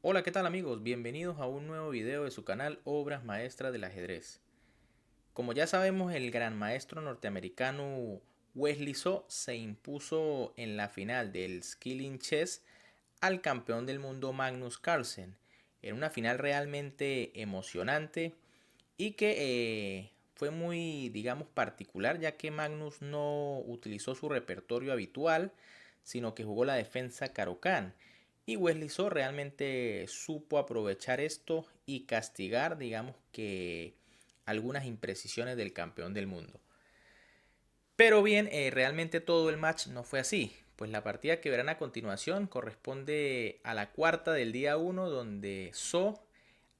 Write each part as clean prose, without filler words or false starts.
Hola, ¿qué tal amigos? Bienvenidos a un nuevo video de su canal Obras Maestras del Ajedrez. Como ya sabemos, el gran maestro norteamericano Wesley So se impuso en la final del Skilling Chess al campeón del mundo Magnus Carlsen, en una final realmente emocionante y que fue muy, digamos, particular, ya que Magnus no utilizó su repertorio habitual, sino que jugó la defensa Caro-Kann. Y Wesley So realmente supo aprovechar esto y castigar, digamos que, algunas imprecisiones del campeón del mundo. Pero bien, realmente todo el match no fue así, pues la partida que verán a continuación corresponde a la cuarta del día uno, donde So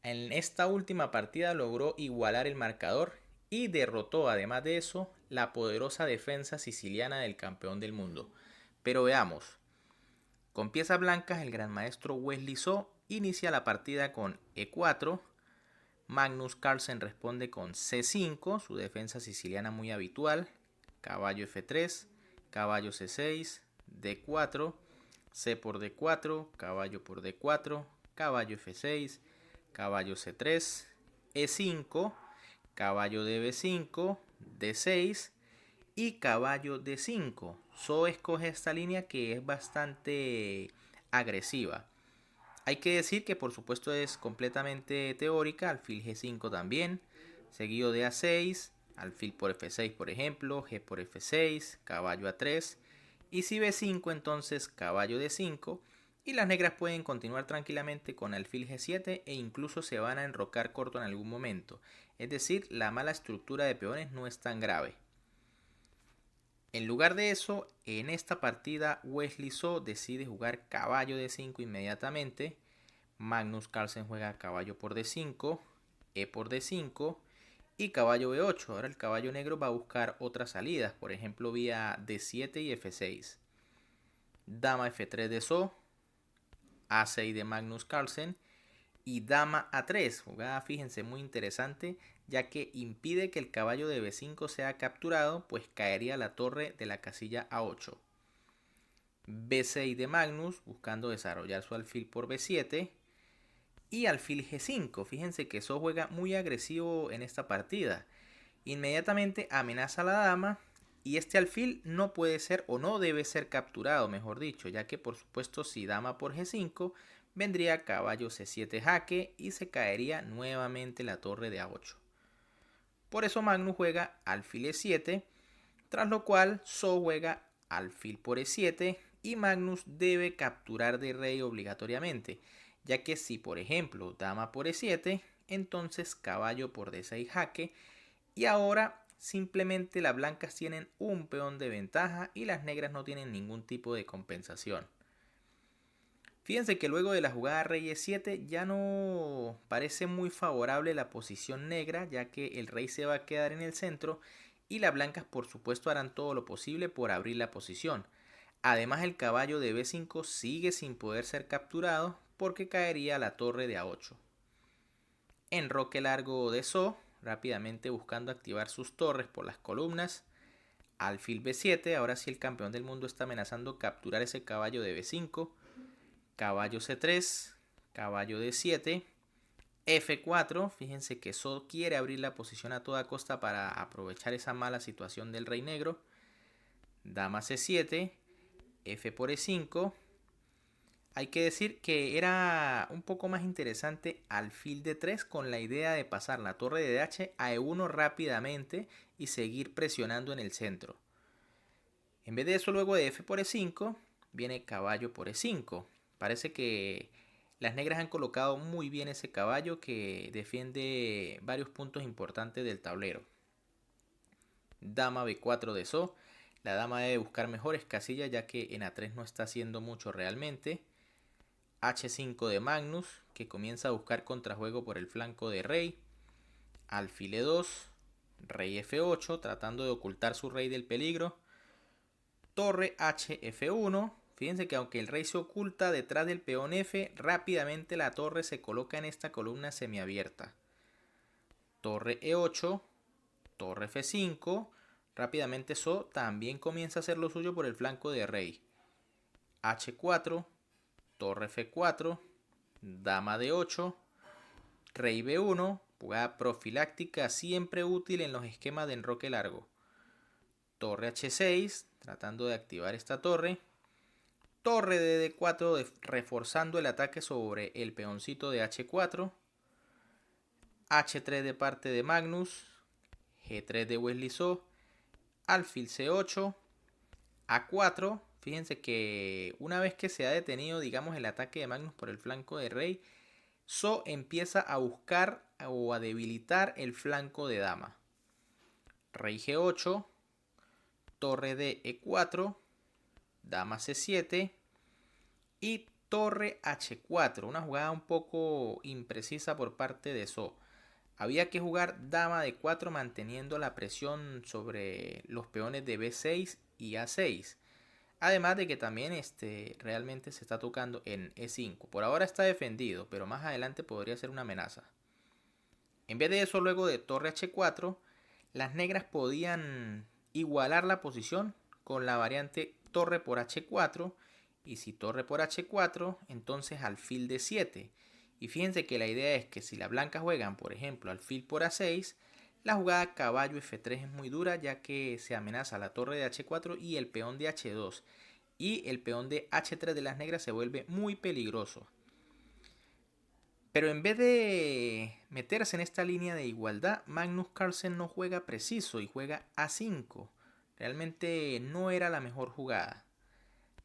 en esta última partida logró igualar el marcador y derrotó, además de eso, la poderosa defensa siciliana del campeón del mundo. Pero veamos, con piezas blancas el gran maestro Wesley So inicia la partida con E4, Magnus Carlsen responde con C5, su defensa siciliana muy habitual, caballo F3, caballo C6, D4, C por D4, caballo por D4, caballo F6, caballo C3, E5, caballo DB5, D6 y caballo D5. So escoge esta línea que es bastante agresiva. Hay que decir que por supuesto es completamente teórica, alfil G5 también, seguido de A6, alfil por F6 por ejemplo, G por F6, caballo A3 y si B5 entonces caballo D5 y las negras pueden continuar tranquilamente con alfil G7 e incluso se van a enrocar corto en algún momento, es decir, la mala estructura de peones no es tan grave. En lugar de eso, en esta partida Wesley So decide jugar caballo D5 inmediatamente. Magnus Carlsen juega caballo por D5, E por D5 y caballo B8. Ahora el caballo negro va a buscar otras salidas, por ejemplo vía D7 y F6. Dama F3 de So, A6 de Magnus Carlsen y Dama A3. Jugada, fíjense, muy interesante, ya que impide que el caballo de B5 sea capturado, pues caería la torre de la casilla A8. B6 de Magnus, buscando desarrollar su alfil por B7. Y alfil G5, fíjense que So juega muy agresivo en esta partida. Inmediatamente amenaza a la dama y este alfil no puede ser o no debe ser capturado, mejor dicho, ya que por supuesto si dama por G5 vendría caballo C7 jaque y se caería nuevamente la torre de A8. Por eso Magnus juega alfil E7, tras lo cual So juega alfil por E7 y Magnus debe capturar de rey obligatoriamente, ya que si por ejemplo dama por E7, entonces caballo por D6 jaque y ahora simplemente las blancas tienen un peón de ventaja y las negras no tienen ningún tipo de compensación. Fíjense que luego de la jugada rey E7 ya no parece muy favorable la posición negra, ya que el rey se va a quedar en el centro y las blancas por supuesto harán todo lo posible por abrir la posición. Además el caballo de B5 sigue sin poder ser capturado porque caería la torre de A8. Enroque largo de So, rápidamente buscando activar sus torres por las columnas. Alfil B7, ahora sí el campeón del mundo está amenazando capturar ese caballo de B5. Caballo C3, caballo D7, F4, fíjense que So quiere abrir la posición a toda costa para aprovechar esa mala situación del rey negro. Dama C7, F por E5. Hay que decir que era un poco más interesante alfil D3 con la idea de pasar la torre de DH a E1 rápidamente y seguir presionando en el centro. En vez de eso, luego de F por E5, viene caballo por E5. Parece que las negras han colocado muy bien ese caballo que defiende varios puntos importantes del tablero. Dama B4 de So. La dama debe buscar mejores casillas ya que en A3 no está haciendo mucho realmente. H5 de Magnus, que comienza a buscar contrajuego por el flanco de rey. Alfil E2, rey F8, tratando de ocultar su rey del peligro. Torre H F1. Fíjense que aunque el rey se oculta detrás del peón F, rápidamente la torre se coloca en esta columna semiabierta. Torre E8, torre F5. Rápidamente So también comienza a hacer lo suyo por el flanco de rey. H4, torre F4, dama D8, rey B1, jugada profiláctica siempre útil en los esquemas de enroque largo. Torre H6, tratando de activar esta torre. Torre de D4, reforzando el ataque sobre el peoncito de H4. H3 de parte de Magnus. G3 de Wesley So. Alfil C8. A4. Fíjense que una vez que se ha detenido, digamos, el ataque de Magnus por el flanco de rey, So empieza a buscar o a debilitar el flanco de dama. Rey G8. Torre de E4. Dama C7 y torre H4, una jugada un poco imprecisa por parte de So. Había que jugar dama D4 manteniendo la presión sobre los peones de B6 y A6. Además de que también realmente se está tocando en E5. Por ahora está defendido, pero más adelante podría ser una amenaza. En vez de eso, luego de torre H4, las negras podían igualar la posición con la variante torre por H4, y si torre por H4, entonces alfil D7. Y fíjense que la idea es que si las blancas juegan, por ejemplo, alfil por A6, la jugada caballo F3 es muy dura, ya que se amenaza la torre de H4 y el peón de H2. Y el peón de H3 de las negras se vuelve muy peligroso. Pero en vez de meterse en esta línea de igualdad, Magnus Carlsen no juega preciso y juega A5. Realmente no era la mejor jugada.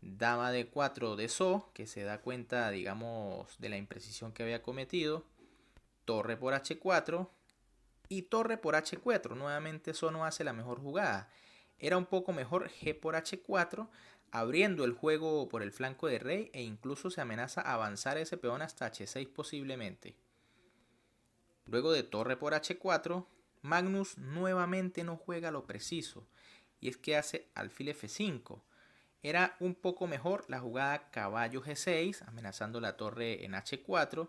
Dama D4 de So, que se da cuenta, digamos, de la imprecisión que había cometido. Torre por H4 y torre por H4. Nuevamente So no hace la mejor jugada. Era un poco mejor G por H4, abriendo el juego por el flanco de rey, e incluso se amenaza avanzar ese peón hasta H6 posiblemente. Luego de torre por H4, Magnus nuevamente no juega lo preciso, y es que hace alfil F5. Era un poco mejor la jugada caballo G6, amenazando la torre en H4,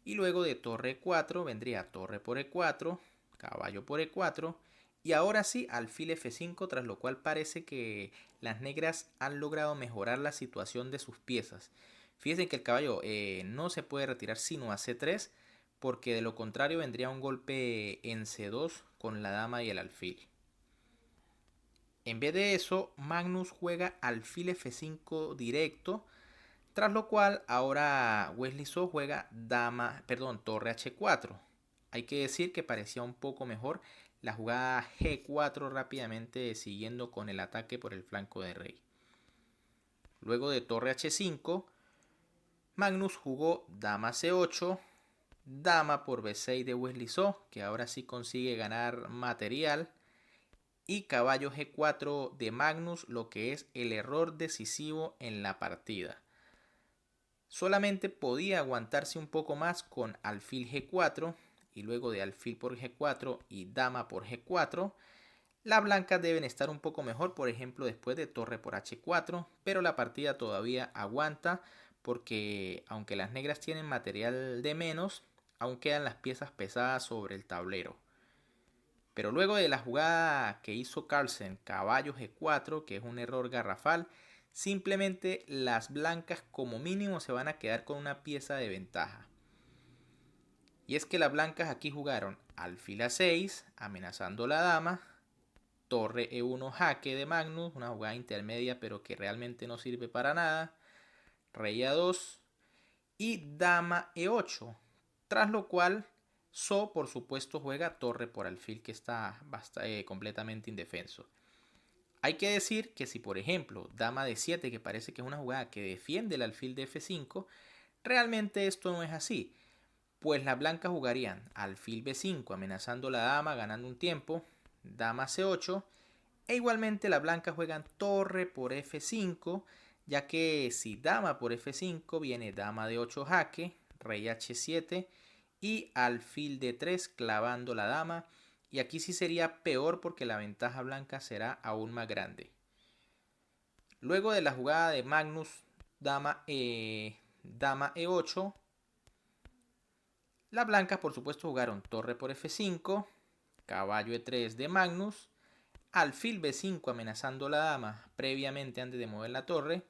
y luego de torre E4 vendría torre por E4, caballo por E4, y ahora sí alfil F5, tras lo cual parece que las negras han logrado mejorar la situación de sus piezas. Fíjense que el caballo no se puede retirar sino a C3, porque de lo contrario vendría un golpe en C2 con la dama y el alfil. En vez de eso, Magnus juega alfil F5 directo, tras lo cual ahora Wesley So juega torre H4. Hay que decir que parecía un poco mejor la jugada G4 rápidamente siguiendo con el ataque por el flanco de rey. Luego de torre H5, Magnus jugó dama C8, dama por B6 de Wesley So, que ahora sí consigue ganar material, y caballo G4 de Magnus, lo que es el error decisivo en la partida. Solamente podía aguantarse un poco más con alfil G4, y luego de alfil por G4 y dama por G4, las blancas deben estar un poco mejor, por ejemplo después de torre por H4, pero la partida todavía aguanta, porque aunque las negras tienen material de menos, aún quedan las piezas pesadas sobre el tablero. Pero luego de la jugada que hizo Carlsen, caballo G4, que es un error garrafal, simplemente las blancas como mínimo se van a quedar con una pieza de ventaja. Y es que las blancas aquí jugaron alfil A6, amenazando la dama, torre E1 jaque de Magnus, una jugada intermedia pero que realmente no sirve para nada, rey A2 y dama E8, tras lo cual So por supuesto juega torre por alfil, que está completamente indefenso. Hay que decir que si por ejemplo dama D7, que parece que es una jugada que defiende el alfil de F5, realmente esto no es así, pues las blancas jugarían alfil B5 amenazando la dama, ganando un tiempo, dama C8, e igualmente las blancas juegan torre por F5, ya que si dama por F5 viene dama D8 jaque, rey H7 y alfil D3 clavando la dama, y aquí sí sería peor porque la ventaja blanca será aún más grande. Luego de la jugada de Magnus dama E8, las blancas por supuesto jugaron torre por F5, caballo E3 de Magnus, alfil B5 amenazando la dama previamente antes de mover la torre,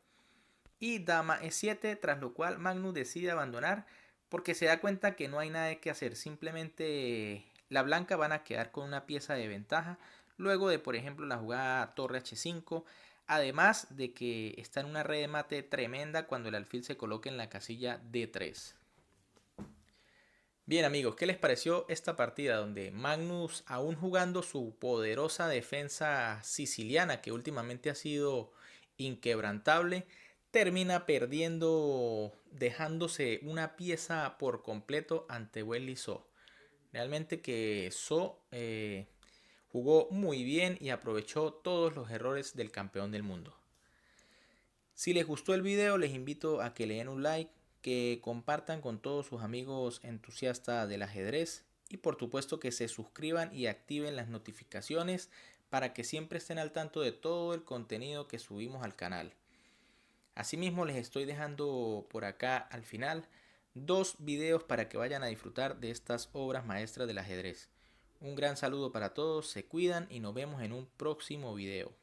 y dama E7, tras lo cual Magnus decide abandonar porque se da cuenta que no hay nada que hacer, simplemente la blanca van a quedar con una pieza de ventaja luego de, por ejemplo, la jugada torre h5, además de que está en una red de mate tremenda cuando el alfil se coloque en la casilla d3. Bien amigos, ¿qué les pareció esta partida donde Magnus, aún jugando su poderosa defensa siciliana que últimamente ha sido inquebrantable, termina perdiendo, dejándose una pieza por completo ante Wesley So? Realmente que So jugó muy bien y aprovechó todos los errores del campeón del mundo. Si les gustó el video, les invito a que le den un like, que compartan con todos sus amigos entusiastas del ajedrez y por supuesto que se suscriban y activen las notificaciones para que siempre estén al tanto de todo el contenido que subimos al canal. Asimismo les estoy dejando por acá al final dos videos para que vayan a disfrutar de estas obras maestras del ajedrez. Un gran saludo para todos, se cuidan y nos vemos en un próximo video.